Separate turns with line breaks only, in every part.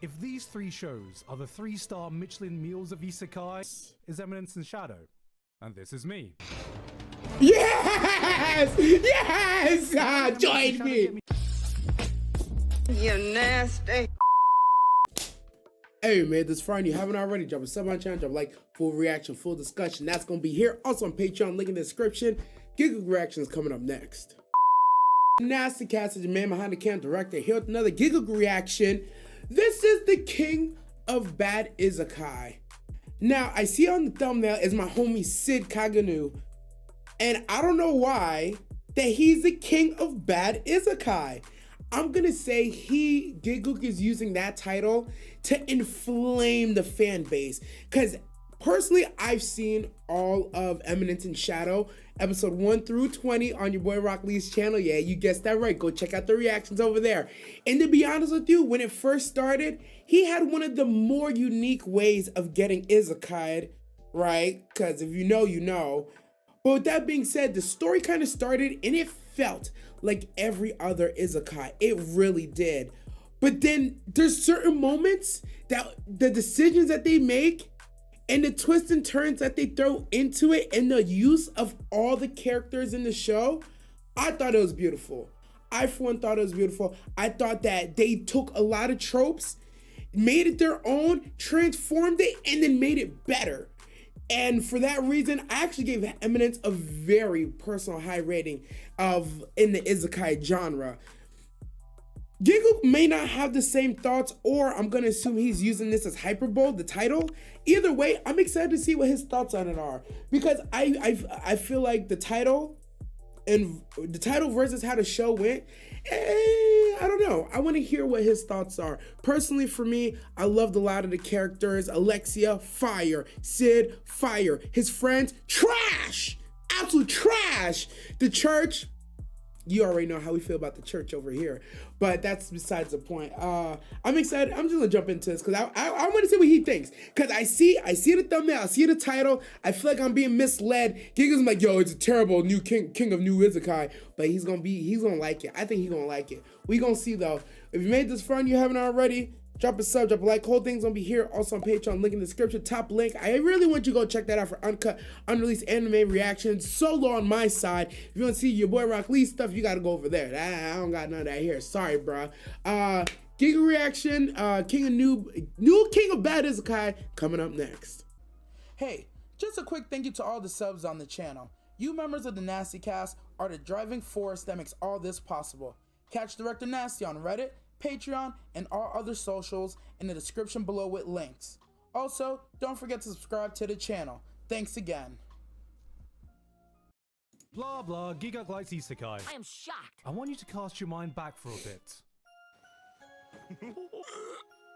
If these three shows are the 3-star Michelin meals of Isekai, is Eminence and Shadow. And this is me.
Yes! Yes! Join me!
You nasty.
Hey man, this Friday, you haven't already, drop a sub on channel, drop a like, full reaction, full discussion. That's gonna be here. Also on Patreon, link in the description. GIGGUK reaction is coming up next. Nasty Cast is the man behind the camera, director, here with another GIGGUK reaction. This is the king of bad Isekai. Now, I see on the thumbnail is my homie Sid Kaganu, and I don't know why that he's the king of bad Isekai. I'm gonna say GIGGUK is using that title to inflame the fan base. Cause personally, I've seen all of Eminence and Shadow, episode 1 through 20 on your boy YALL's channel. Yeah, you guessed that right. Go check out the reactions over there. And to be honest with you, when it first started, he had one of the more unique ways of getting Isekai, right? Cause if you know, you know. But with that being said, the story kind of started and it felt like every other Isekai. It really did. But then there's certain moments that the decisions that they make and the twists and turns that they throw into it and the use of all the characters in the show, I thought it was beautiful. I, for one, thought it was beautiful. I thought that they took a lot of tropes, made it their own, transformed it, and then made it better. And for that reason, I actually gave Eminence a very personal high rating in the Isekai genre. GIGGUK may not have the same thoughts, or I'm gonna assume he's using this as hyperbole, the title. Either way, I'm excited to see what his thoughts on it are, because I feel like the title versus how the show went, I don't know. I want to hear what his thoughts are. Personally, for me, I loved a lot of the characters. Alexia, fire. Sid, fire. His friends, trash. Absolute trash. The church, you already know how we feel about the church over here, but that's besides the point. I'm excited. I'm just gonna jump into this because I want to see what he thinks. Because I see the thumbnail, I see the title. I feel like I'm being misled. GIGGUK's like, yo, it's a terrible new king of new Isekai, but he's gonna like it. I think he's gonna like it. We gonna see though. If you made this far and you haven't already, drop a sub, drop a like. Whole thing's gonna be here. Also on Patreon, link in the description, top link. I really want you to go check that out for uncut, unreleased anime reactions. Solo on my side. If you want to see your boy YALL stuff, you gotta go over there. I don't got none of that here. Sorry, bro. GIGGUK reaction, new king of bad Isekai coming up next.
Hey, just a quick thank you to all the subs on the channel. You members of the Nasty Cast are the driving force that makes all this possible. Catch Director Nasty on Reddit, Patreon, and all other socials in the description below with links. Also, don't forget to subscribe to the channel. Thanks again.
Blah blah, GIGGUK likes Isekai.
I am shocked.
I want you to cast your mind back for a bit.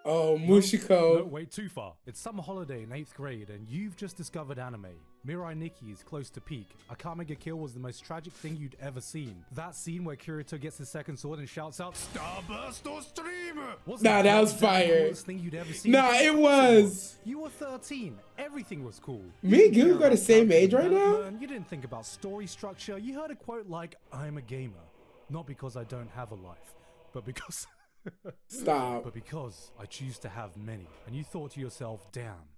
Oh, Mushiko.
No, wait, too far. It's summer holiday in 8th grade and you've just discovered anime. Mirai Nikki is close to peak. Akame ga Kill was the most tragic thing you'd ever seen. That scene where Kirito gets his second sword and shouts out, "Starburst or Stream!"
Nah, that was fire.
Thing you'd ever seen.
Nah, it was.
You were 13. Everything was cool.
Me and GIGGUK got the same age right now?
You didn't think about story structure. You heard a quote like, "I'm a gamer." Not because I don't have a life, but because...
Stop.
But because I choose to have many. And you thought to yourself, damn,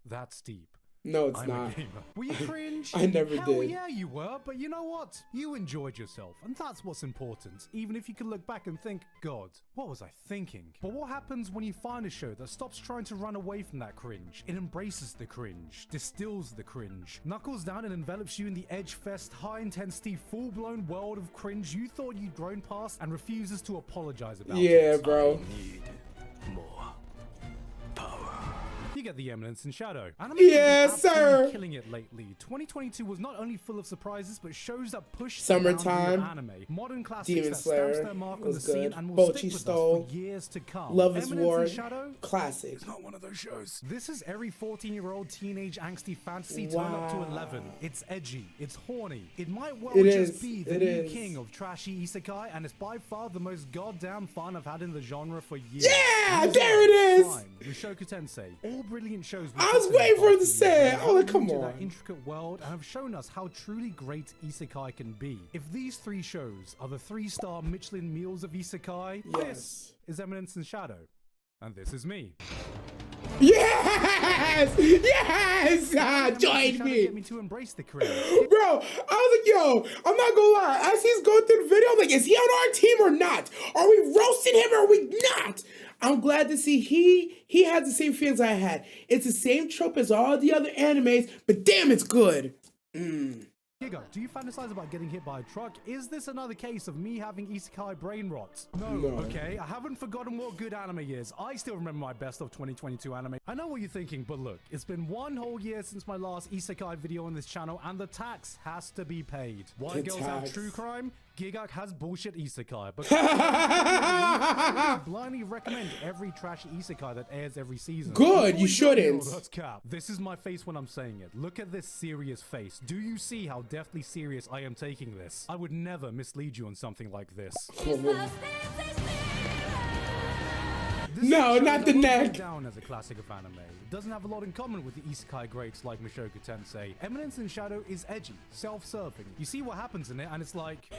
that's deep.
No, it's
I'm
not.
a gamer. Were you cringe?
I never
Hell
did.
Yeah, you were. But you know what? You enjoyed yourself. And that's what's important. Even if you can look back and think, God, what was I thinking? But what happens when you find a show that stops trying to run away from that cringe? It embraces the cringe, distills the cringe, knuckles down and envelops you in the edge-fest, high-intensity, full-blown world of cringe you thought you'd grown past and refuses to apologize about it.
Yeah, bro.
Need more power. You get the Eminence and Shadow. Anime
Yes,
has been absolutely
sir.
killing it lately. 2022 was not only full of surprises, but shows that push
Summertime,
anime. Modern classics
Demon
that
Slayer
stamps their mark on the
was
scene
good.
and will
Bocchi
stick with
Stole,
us for years to come.
Love is
Eminence
War,
and Shadow?
classic.
It's not one of those shows. This is every 14-year-old teenage angsty fantasy turned up to 11. It's edgy. It's horny. It might well just be the new king of trashy isekai, and it's by far the most goddamn fun I've had in the genre for years.
Yeah, there it is.
Mushoku Tensei. All brilliant shows.
I was waiting for him to say it. Oh, come
That
on.
intricate world and have shown us how truly great isekai can be. If these three shows are the 3-star Michelin meals of isekai,
Yes.
this is Eminence and Shadow. And this is me.
Yes! Yes! Join me!
Get me to embrace the cringe.
Bro, I was like, yo, I'm not gonna lie. As he's going through the video, I'm like, is he on our team or not? Are we roasting him or are we not? I'm glad to see he has the same feelings I had. It's the same trope as all the other animes, but damn, it's good.
GIGGUK, do you fantasize about getting hit by a truck? Is this another case of me having isekai brain rot? No. Okay, I haven't forgotten what good anime is. I still remember my best of 2022 anime. I know what you're thinking, but look, it's been 1 whole year since my last isekai video on this channel, and the tax has to be paid. Why girls have true crime? GIGGUK has bullshit isekai, but I blindly recommend every trashy isekai that airs every season.
Good, you shouldn't.
That's cap. This is my face when I'm saying it. Look at this serious face. Do you see how deathly serious I am taking this? I would never mislead you on something like this.
No, not the neck.
Down as a classic of anime. It doesn't have a lot in common with the isekai greats like Mushoku Tensei. Eminence in Shadow is edgy, self-serving. You see what happens in it and it's like...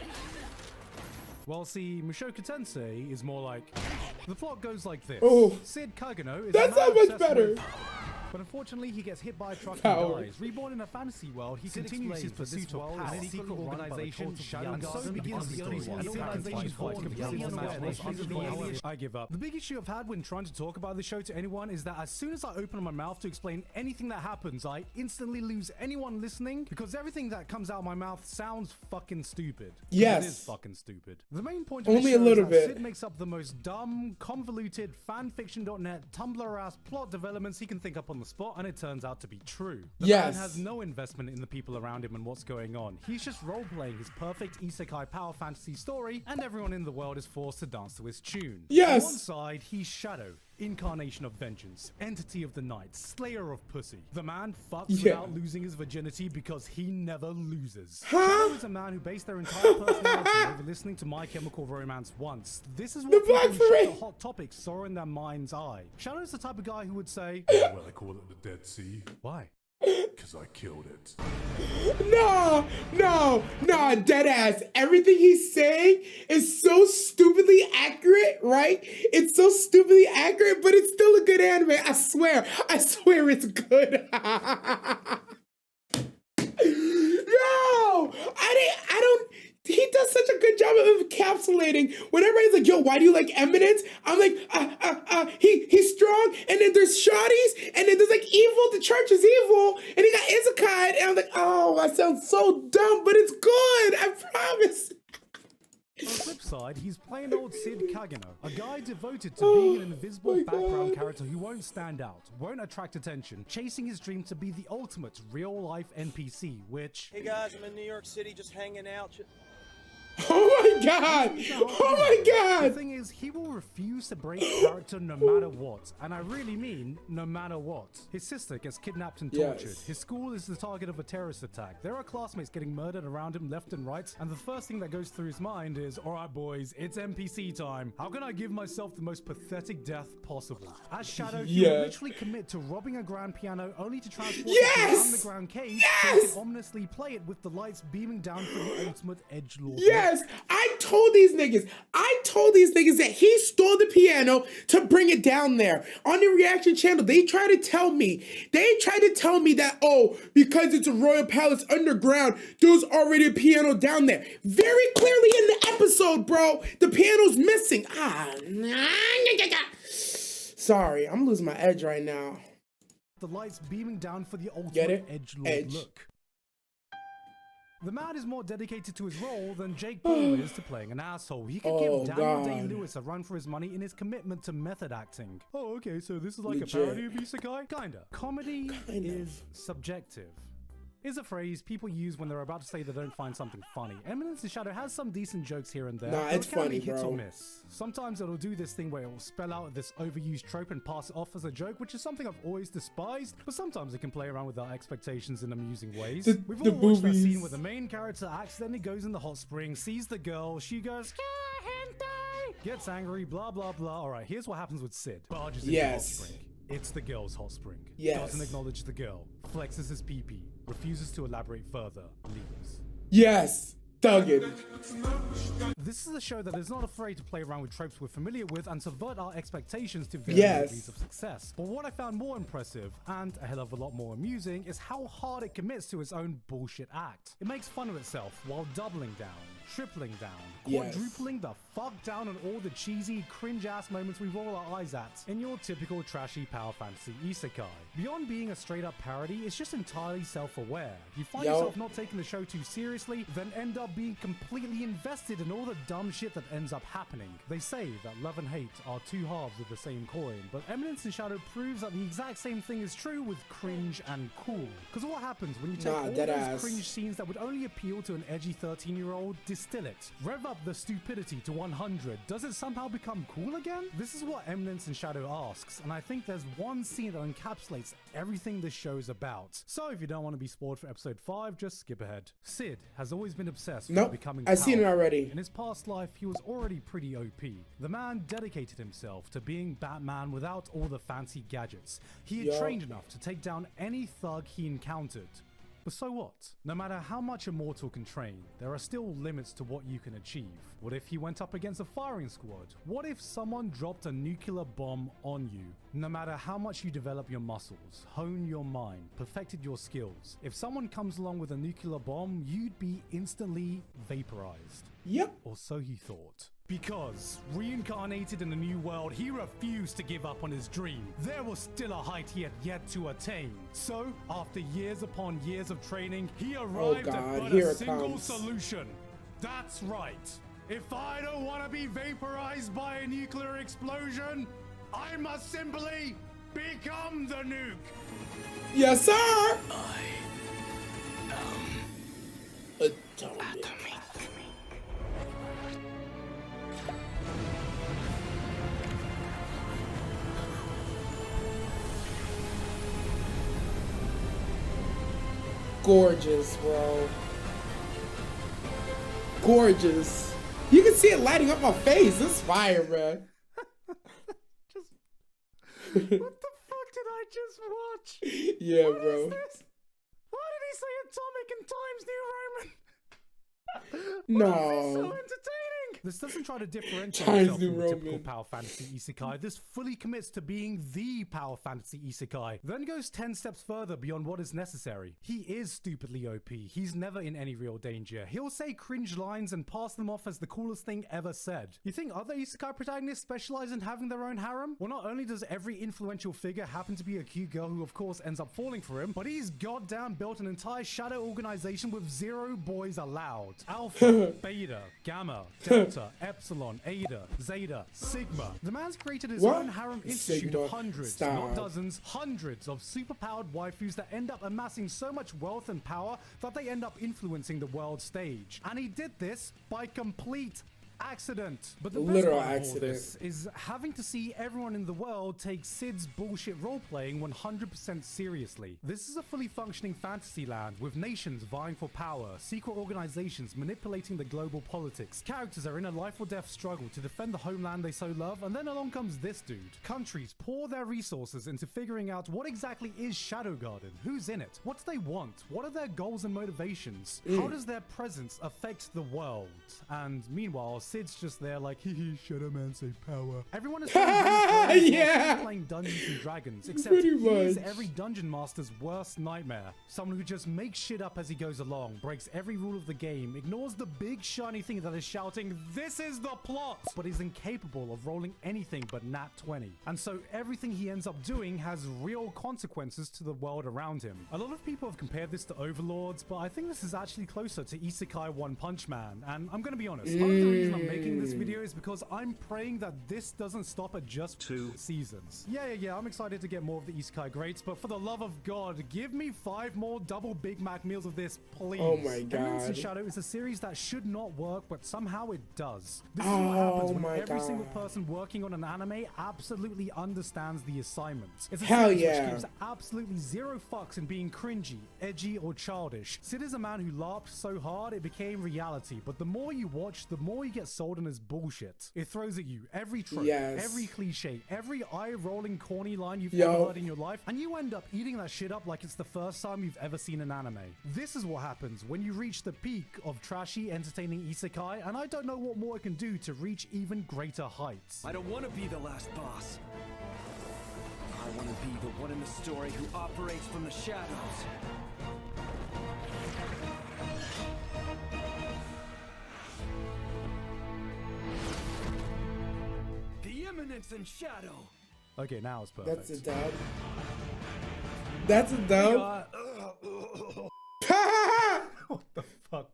Well, see, Mushoku Tensei is more like... The plot goes like this.
Oh.
Sid Kagano is
That's not much better.
But unfortunately, he gets hit by a truck and dies. Reborn in a fantasy world, he continues his pursuit of power. A secret organization, and so begins the story. I give up. The big issue I've had when trying to talk about the show to anyone is that as soon as I open my mouth to explain anything that happens, I instantly lose anyone listening because everything that comes out of my mouth sounds fucking stupid.
Yes.
It is fucking stupid. The main point of
Only
the
a
show
little
is that
bit.
Sid makes up the most dumb, convoluted, fanfiction.net, Tumblr-ass plot developments he can think up on the spot, and it turns out to be true. The man has no investment in the people around him and what's going on. He's just role-playing his perfect isekai power fantasy story, and everyone in the world is forced to dance to his tune.
Yes.
On one side, he's Shadow, incarnation of vengeance, entity of the night, slayer of pussy. The man fucks without losing his virginity because he never loses. Shadow is a man who based their entire personality over listening to My Chemical Romance once. This is what people who share the hot topics saw in their mind's eye. Shadow is the type of guy who would say,
well, they call it the Dead Sea.
why?
Because I killed it.
No, dead ass. Everything he's saying is so stupidly accurate, right? It's so stupidly accurate, but it's still a good anime. I swear it's good. No, I don't. He does such a good job of encapsulating. When everybody's like, yo, why do you like Eminence? I'm like, he's strong, and then there's shawties, and then there's like evil, the church is evil, and he got Isekai, and I'm like, oh, that sounds so dumb, but it's good, I promise.
On the flip side, he's plain old Sid Kagano, a guy devoted to being an invisible background character who won't stand out, won't attract attention, chasing his dream to be the ultimate real-life NPC, which...
Hey guys, I'm in New York City just hanging out.
Oh my god! Oh my god!
The thing is, he will refuse to break character no matter what. And I really mean, no matter what. His sister gets kidnapped and tortured. His school is the target of a terrorist attack. There are classmates getting murdered around him left and right. And the first thing that goes through his mind is, alright boys, it's NPC time. How can I give myself the most pathetic death possible? As Shadow, he will literally commit to robbing a grand piano only to transport it to an underground cave so he can ominously play it with the lights beaming down for the ultimate edgelord.
I told these niggas that he stole the piano to bring it down there. On the reaction channel, they try to tell me that, oh, because it's a royal palace underground, there's already a piano down there. Very clearly in the episode, bro, the piano's missing. Sorry, I'm losing my edge right now.
The lights beaming down for the ultimate edgelord look. The man is more dedicated to his role than Jake Paul is to playing an asshole. He could give Daniel Day-Lewis a run for his money in his commitment to method acting. Oh, okay, so this is like a parody of Isekai? Kinda. Comedy is subjective. Is a phrase people use when they're about to say they don't find something funny. Eminence in Shadow has some decent jokes here and there.
Nah, it's funny,
hit
bro.
or miss. Sometimes it'll do this thing where it will spell out this overused trope and pass it off as a joke, which is something I've always despised, but sometimes it can play around with our expectations in amusing ways. We've all watched that scene where the main character accidentally goes in the hot spring, sees the girl, she goes, hentai, gets angry, blah, blah, blah. All right, here's what happens with Sid. Barges in the hot spring. It's the girl's hot spring. Doesn't acknowledge the girl. Flexes his pee-pee. Refuses to elaborate further. Leaves.
Yes. thugging.
This is a show that is not afraid to play around with tropes we're familiar with and subvert our expectations to varying
Yes.
degrees of success. But what I found more impressive, and a hell of a lot more amusing, is how hard it commits to its own bullshit act. It makes fun of itself while doubling down, tripling down,
Yes.
quadrupling the fuck down on all the cheesy, cringe-ass moments we roll our eyes at in your typical trashy power fantasy isekai. Beyond being a straight-up parody, it's just entirely self-aware. You find yourself not taking the show too seriously, then end up being completely invested in all the dumb shit that ends up happening. They say that love and hate are two halves of the same coin, but Eminence and Shadow proves that the exact same thing is true with cringe and cool. Because what happens when you take all those cringe scenes that would only appeal to an edgy 13-year-old, distill it, rev up the stupidity to 100, does it somehow become cool again? This is what Eminence and Shadow asks, and I think there's one scene that encapsulates everything this show is about. So if you don't want to be spoiled for episode 5, just skip ahead. Sid has always been obsessed with becoming
I've seen it already.
In his past life, he was already pretty OP. The man dedicated himself to being Batman without all the fancy gadgets. He had trained enough to take down any thug he encountered. But so what? No matter how much a mortal can train, there are still limits to what you can achieve. What if he went up against a firing squad? What if someone dropped a nuclear bomb on you? No matter how much you develop your muscles, hone your mind, perfected your skills, if someone comes along with a nuclear bomb, you'd be instantly vaporized.
Yep.
Or so he thought. Because, reincarnated in a new world, he refused to give up on his dream. There was still a height he had yet to attain. So, after years upon years of training, he arrived at but a single solution. That's right. If I don't want to be vaporized by a nuclear explosion, I must simply become the nuke.
Yes, sir.
I am
Atomic. Gorgeous, bro. Gorgeous. You can see it lighting up my face. This fire, bro.
What the fuck did I just watch?
Yeah,
What
bro.
is this? Why did he say Atomic in Times New Roman?
No.
Why is this so entertaining? This doesn't try to differentiate
Times
itself
New
from the typical
Roman.
power fantasy isekai. This fully commits to being the power fantasy isekai, then goes 10 steps further beyond what is necessary. He is stupidly OP. He's never in any real danger. He'll say cringe lines and pass them off as the coolest thing ever said. You think other isekai protagonists specialize in having their own harem? Well, not only does every influential figure happen to be a cute girl who of course ends up falling for him, but he's goddamn built an entire shadow organization with 0 boys allowed. Alpha, Beta, Gamma, Delta, Epsilon, Eta, Zeta, Sigma. The man's created his own harem institute of hundreds, not dozens, hundreds of superpowered waifus that end up amassing so much wealth and power that they end up influencing the world stage. And he did this by complete accident. But the best
Literal
part of all
accident.
this is having to see everyone in the world take Sid's bullshit role-playing 100% seriously. This is a fully functioning fantasy land with nations vying for power, secret organizations manipulating the global politics. Characters are in a life or death struggle to defend the homeland they so love, and then along comes this dude. Countries pour their resources into figuring out what exactly is Shadow Garden, who's in it, what do they want, what are their goals and motivations, how does their presence affect the world? And meanwhile, Sid's just there like, hee Shadow Man save power. Everyone is playing Dungeons and Dragons, except he is every dungeon master's worst nightmare. Someone who just makes shit up as he goes along, breaks every rule of the game, ignores the big shiny thing that is shouting, "This is the plot!" but is incapable of rolling anything but nat 20. And so everything he ends up doing has real consequences to the world around him. A lot of people have compared this to Overlords, but I think this is actually closer to Isekai One Punch Man. And I'm gonna be honest, part of the reason I'm making this video is because I'm praying that this doesn't stop at just 2 seasons. Yeah, I'm excited to get more of the Isekai greats, but for the love of God, give me 5 more double Big Mac meals of this, please.
Oh my God.
Eminence and Shadow is a series that should not work, but somehow it does. This is what happens when every single person working on an anime absolutely understands the assignment. It's a series which gives absolutely 0 fucks in being cringy, edgy, or childish. Sid is a man who laughed so hard it became reality, but the more you watch, the more you get gets sold in as bullshit. It throws at you every trope,
Yes.
every cliche, every eye-rolling corny line you've
Yo.
ever heard in your life, and you end up eating that shit up like it's the first time you've ever seen an anime. This is what happens when you reach the peak of trashy, entertaining isekai, and I don't know what more it can do to reach even greater heights.
I don't want to be the last boss. I want to be the one in the story who operates from the shadows. The Eminence and Shadow.
Okay, now it's perfect.
That's a dub. That's a dub.
What the fuck?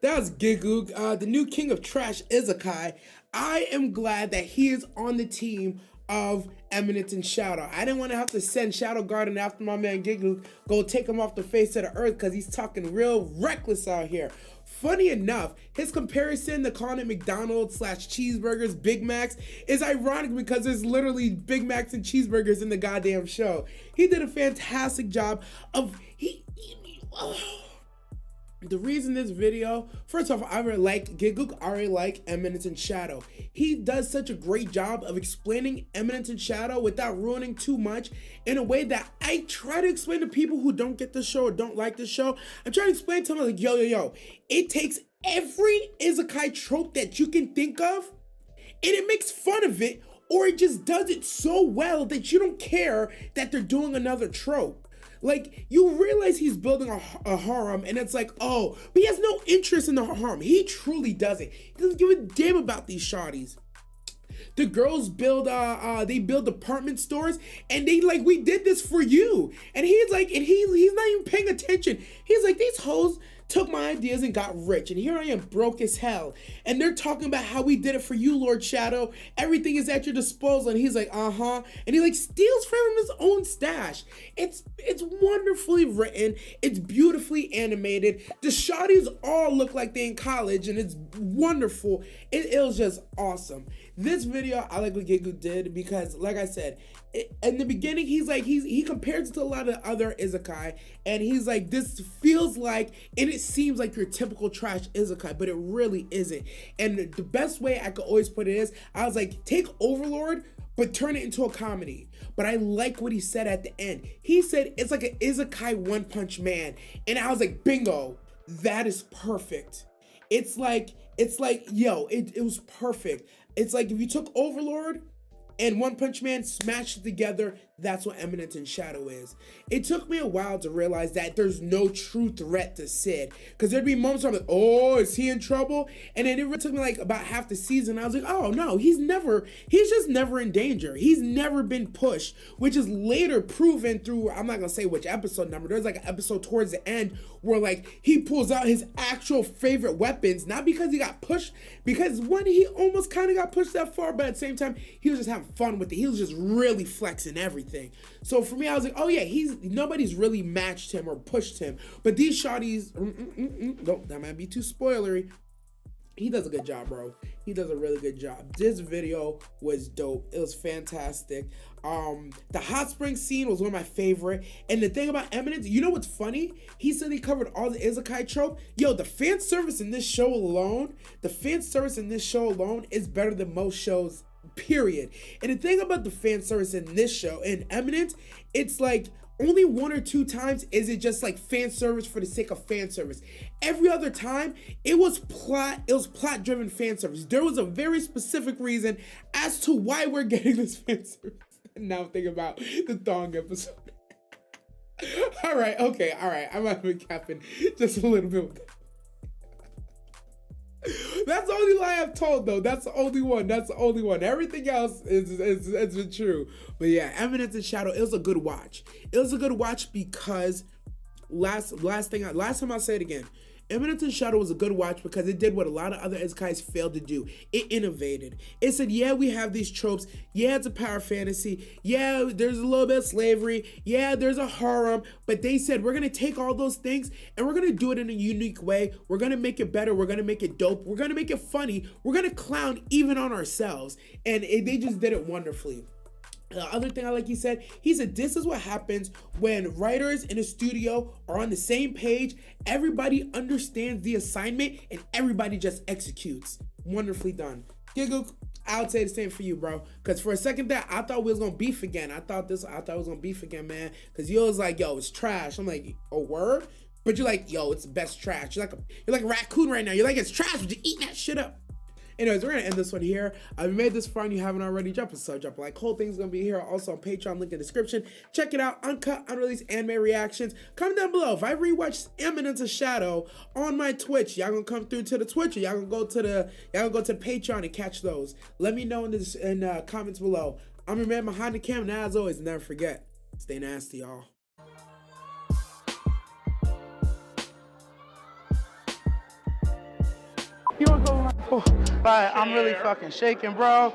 That was GIGGUK, the new king of trash Isekai. I am glad that he is on the team of Eminence and Shadow. I didn't want to have to send Shadow Garden after my man GIGGUK, go take him off the face of the earth because he's talking real reckless out here. Funny enough, his comparison to calling it McDonald's / cheeseburgers, Big Macs, is ironic because there's literally Big Macs and cheeseburgers in the goddamn show. He did a fantastic job of, the reason this video, first off, I really like GIGGUK, I really like Eminence and Shadow. He does such a great job of explaining Eminence and Shadow without ruining too much in a way that I try to explain to people who don't get the show or don't like the show. I'm trying to explain to them like, yo, it takes every Isekai trope that you can think of and it makes fun of it, or it just does it so well that you don't care that they're doing another trope. Like, you realize he's building a harem, and it's like, oh, but he has no interest in the harem. He truly doesn't. He doesn't give a damn about these shawties. The girls build, they build department stores, and they like, we did this for you. And he's like, and he's not even paying attention. He's like, these hoes took my ideas and got rich, and here I am broke as hell. And they're talking about how we did it for you, Lord Shadow. Everything is at your disposal. And he's like, uh-huh. And he like steals from his own stash. It's wonderfully written. It's beautifully animated. The shawties all look like they're in college, and it's wonderful. It was just awesome. This video, I like what GIGGUK did because, like I said, in the beginning, he compares it to a lot of other Isekai, and he's like, this feels like, and it seems like your typical trash Isekai, but it really isn't. And the best way I could always put it is, I was like, take Overlord, but turn it into a comedy. But I like what he said at the end. He said it's like an Isekai One Punch Man, and I was like, bingo, that is perfect. It's like, yo, it was perfect. It's like if you took Overlord and One Punch Man smashed it together, that's what Eminence and Shadow is. It took me a while to realize that there's no true threat to Sid. Because there'd be moments where I'm like, oh, is he in trouble? And then it took me like about half the season. I was like, oh no, he's just never in danger. He's never been pushed, which is later proven through, I'm not gonna say which episode number. There's like an episode towards the end where like he pulls out his actual favorite weapons, not because he got pushed, because one, he almost kind of got pushed that far, but at the same time, he was just having fun with it. He was just really flexing everything. So for me, I was like, oh yeah, nobody's really matched him or pushed him. But these shawties, no, that might be too spoilery. He does a good job, bro. He does a really good job. This video was dope. It was fantastic. The hot spring scene was one of my favorite. And the thing about Eminence, you know what's funny? He said he covered all the Isekai trope. Yo, the fan service in this show alone, is better than most shows, period. And the thing about the fan service in this show, in Eminence, it's like only 1 or 2 times is it just like fan service for the sake of fan service. Every other time, it was plot-driven fan service. There was a very specific reason as to why we're getting this fan service. Now I'm thinking about the Thong episode. All right, I might have been capping just a little bit with that. That's the only lie I've told, though. That's the only one. Everything else is true. But yeah, Eminence and Shadow, it was a good watch. It was a good watch because last time I'll say it again. Eminence and Shadow was a good watch because it did what a lot of other Isekais failed to do. It innovated. It said, yeah, we have these tropes. Yeah, it's a power fantasy. Yeah, there's a little bit of slavery. Yeah, there's a harem. But they said, we're going to take all those things and we're going to do it in a unique way. We're going to make it better. We're going to make it dope. We're going to make it funny. We're going to clown even on ourselves. And they just did it wonderfully. The other thing he said, this is what happens when writers in a studio are on the same page, everybody understands the assignment, and everybody just executes. Wonderfully done. Gigguk, I would say the same for you, bro. Cause for a second there, I thought we was gonna beef again. I thought it was gonna beef again, man. Cause you was like, yo, it's trash. I'm like, a word? But you're like, yo, it's the best trash. You're like a raccoon right now. You're like, it's trash, but you're eating that shit up. Anyways, we're gonna end this one here. If you made this far and you haven't already, drop a sub, drop a like. Whole thing's gonna be here also on Patreon, link in the description. Check it out, uncut, unreleased anime reactions. Comment down below. If I rewatch Eminence of Shadow on my Twitch, y'all gonna come through to the Twitch, or y'all gonna go to the Patreon and catch those. Let me know in the comments below. I'm your man behind the camera, and as always, never forget, stay nasty, y'all.
You wanna go? Oh, right, I'm really fucking shaking, bro.